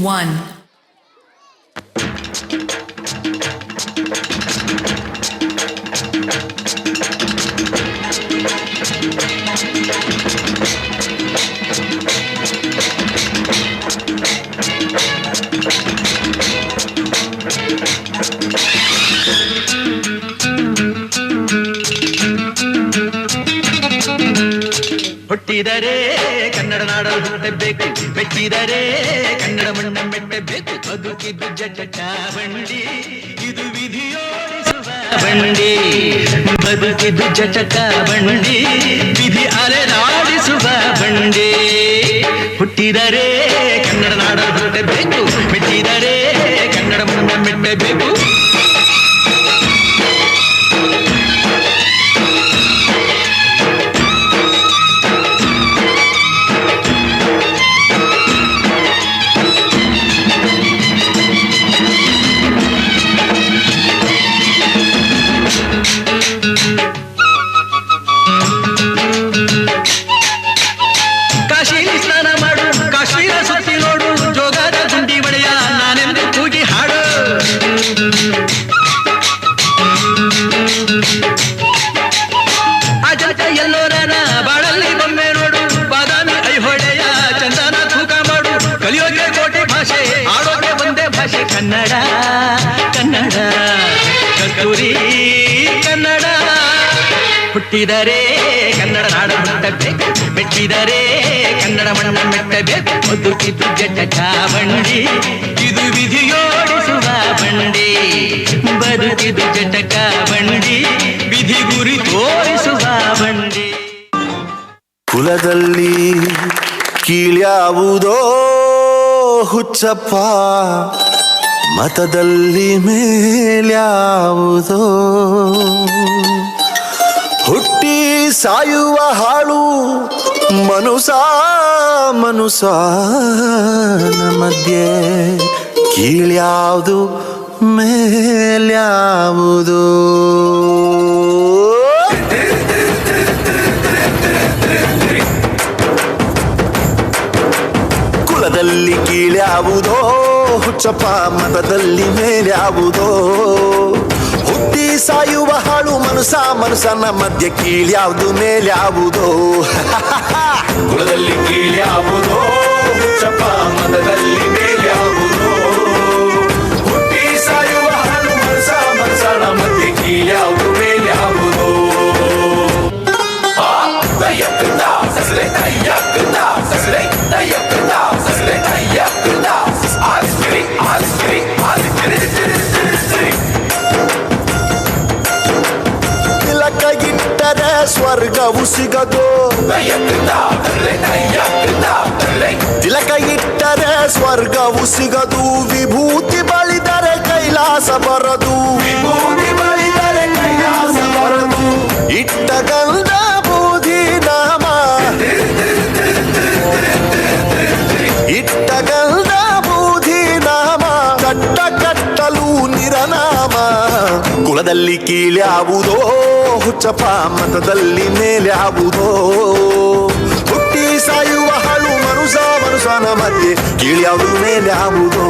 1. ಹುಟ್ಟಿದರೆ ಕನ್ನಡ ನಾಡಲು ಹುಟ್ಟಬೇಕು, ಮೆಚ್ಚಿದರೆ ಕನ್ನಡ ಮಣ್ಣ ಮೆಟ್ಟಬೇಕು. ಬದುಕಿದ್ದು ಜಟಕ ಬಂಡಿ, ಇದು ವಿಧಿಯೋಡಿಸುವ ಬಂಡಿ. ಬದುಕಿದ್ದು ಜಟಕ ಬಂಡಿ, ವಿಧಿ ಅಲೆದಾಡಿಸುವ ಬಂಡಿ. ಹುಟ್ಟಿದರೆ ಕನ್ನಡ ನಾಡಲು ಹುಟ್ಟಬೇಕು, ಮೆಚ್ಚಿದರೆ ಕನ್ನಡ ಮಣ್ಣ ಮೆಟ್ಟಬೇಕು. ಎಲ್ಲೋರನ ಬಾಳಲ್ಲಿ ಬೊಮ್ಮೆ ನೋಡು, ಬಾದಾಮಿ ಐಹೊಳೆಯ ಚಂದನ ತೂಕ ಮಾಡು. ಕಲಿಯೋಕೆ ಕೋಟಿ ಭಾಷೆ, ಆಡೋಕೆ ಒಂದೇ ಭಾಷೆ ಕನ್ನಡ. ಕನ್ನಡ ಕಸ್ತೂರಿ ಕನ್ನಡ. ಹುಟ್ಟಿದರೆ ಕನ್ನಡ ನಾಡ ಹುಟ್ಟಬೇಕು, ಮೆಚ್ಚಿದರೆ ಕನ್ನಡ ಮಣ್ಣ ಮೆಟ್ಟಬೇಕು. ಬದುಕಿದ್ದು ಜಟಕ ಬಂಡಿ, ಇದು ವಿಧಿಯೋಡಿಸುವ ಬಂಡಿ. ಬದುಕಿದ್ದು ಜಟಕ ಬಂಡಿ, ವಿಧಿ ಗುರಿ ತೋರಿಸುವ ಬಂಡಿ. ಕುಲದಲ್ಲಿ ಕೀಳ್ಯಾವುದೋ ಹುಚ್ಚಪ್ಪ, ಮತದಲ್ಲಿ ಮೇಲ್ಯಾವುದೋ. ಹುಟ್ಟಿ ಸಾಯುವ ಹಾಳು ಮನುಷ್ಯನ ಮಧ್ಯೆ, ಕೀಳ್ಯಾವುದು ಮೇಲ್ಯಾವುದು. ಕುಲದಲ್ಲಿ ಕೀಳ್ಯಾವುದೋ ಹುಚ್ಚಪ್ಪ, ಮತದಲ್ಲಿ ಮೇಲ್ಯಾವುದೋ. ಹುಟ್ಟಿ ಸಾಯುವ ಹಾಳು ಮನುಷ್ಯನ ಮಧ್ಯೆ, ಕೀಳ್ಯಾವುದು ಮೇಲ್ಯಾವುದೋ. ಕುಲದಲ್ಲಿ ಕೀಳ್ಯಾವುದೋ ಹುಚ್ಚಪ್ಪ, ಮತದಲ್ಲಿ ಮೇಲ್ಯಾವುದೋ. ಹುಟ್ಟಿ ಸಾಯುವ ಹಾಳು ಮನುಷ್ಯನ ಮಧ್ಯೆ, ಕೀಳ್ಯಾವುದು ಮೇಲ್ಯಾವುದೋ. ತಿಲಕ ಇಟ್ಟರೆ ಸ್ವರ್ಗವು ಸಿಗದು, ತಿಲಕ ಇಟ್ಟರೆ ಸ್ವರ್ಗವು ಸಿಗದು. ವಿಭೂತಿ ಬಳಿದರೆ ಕೈಲಾಸ ಬರದು, ವಿಭೂತಿ ಬಳಿದರೆ ಕೈಲಾಸ ಬರದು. ಇಟ್ಟ ಗಂಧ ಬೂದಿ ನಾಮ, ಇಟ್ಟ ಗಂಧ ಬೂದಿ ನಾಮ, ಕಟ್ಟ ಕಟ್ಟಲು ನಿರನಾಮ. ಕುಲದಲ್ಲಿ ಕೀಳ್ಯಾವುದೋ ಹುಚ್ಚಪ್ಪ, ಮತದಲ್ಲಿ ಮೇಲ್ಯಾವುದೋ. ಹುಟ್ಟಿ ಸಾಯುವ ಹಾಳು ಮನುಷ್ಯನ ಮಧ್ಯೆ, ಕೀಳ್ಯಾವುದು ಮೇಲ್ಯಾವುದೋ.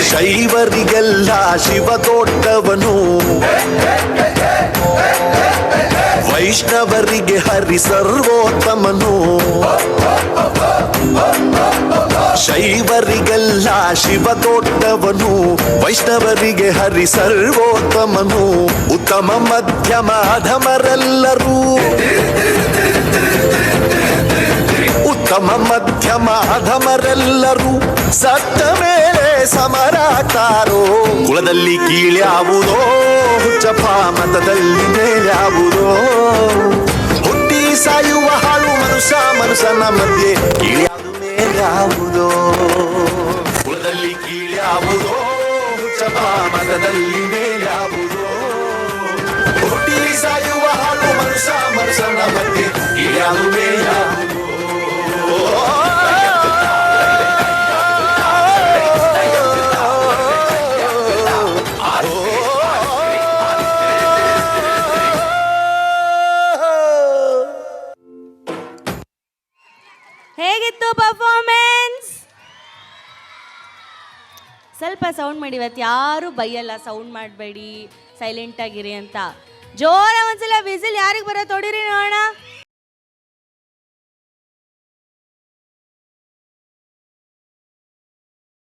ಶೈವರಿಗೆಲ್ಲ ಶಿವ ದೊಡ್ಡವನು, ವೈಷ್ಣವರಿಗೆ ಹರಿ ಸರ್ವೋತ್ತಮನು. ಶೈವರಿಗೆಲ್ಲ ಶಿವ ದೊಡ್ಡವನು, ವೈಷ್ಣವರಿಗೆ ಹರಿ ಸರ್ವೋತ್ತಮನು. ಉತ್ತಮ ಮಧ್ಯಮ ಅಧಮರೆಲ್ಲರೂ, ಉತ್ತಮ ಮಧ್ಯಮ ಅಧಮರೆಲ್ಲರೂ ಸತ್ತ ಮೇಲೆ ಸಮರಾಗ್ತಾರೋ. ಕುಲದಲ್ಲಿ ಕೀಳ್ಯಾವುದೋ ಹುಚ್ಚಪ್ಪ, ಮತದಲ್ಲಿ ಮೇಲ್ಯಾವುದೋ. ಹುಟ್ಟಿ ಸಾಯುವ ಹಾಳು ಮನುಷ್ಯನ ಮಧ್ಯೆ ಕೀಳ್ಯಾವುದು ಮೇಲ್ಯಾವುದೋ ಕುಲದಲ್ಲಿ ಕೀಳ್ಯಾವುದೋ ಹುಚ್ಚಪ್ಪ ಮತದಲ್ಲಿ ಮೇಲ್ಯಾವುದೋ ಹುಟ್ಟಿ ಸಾಯುವ ಹಾಳು ಮನುಷ್ಯನ ಮಧ್ಯೆ ಕೀಳ್ಯಾವುದು ಮೇಲ್ಯಾವುದೋ ಹೇಗಿತ್ತು ಪರ್ಫಾರ್ಮೆನ್ಸ್? ಸ್ವಲ್ಪ ಸೌಂಡ್ ಮಾಡಿ, ಇವತ್ತು ಯಾರು ಬೈಯಲ್ಲ, ಸೌಂಡ್ ಮಾಡಬೇಡಿ, ಸೈಲೆಂಟ್ ಆಗಿರಿ ಅಂತ. ಜೋರ ಒಂದ್ಸಲ ವಿಸಿಲ್ ಯಾರಿಗೆ ಬರೋ ತೊಡಿರಿ ನೋಡೋಣ.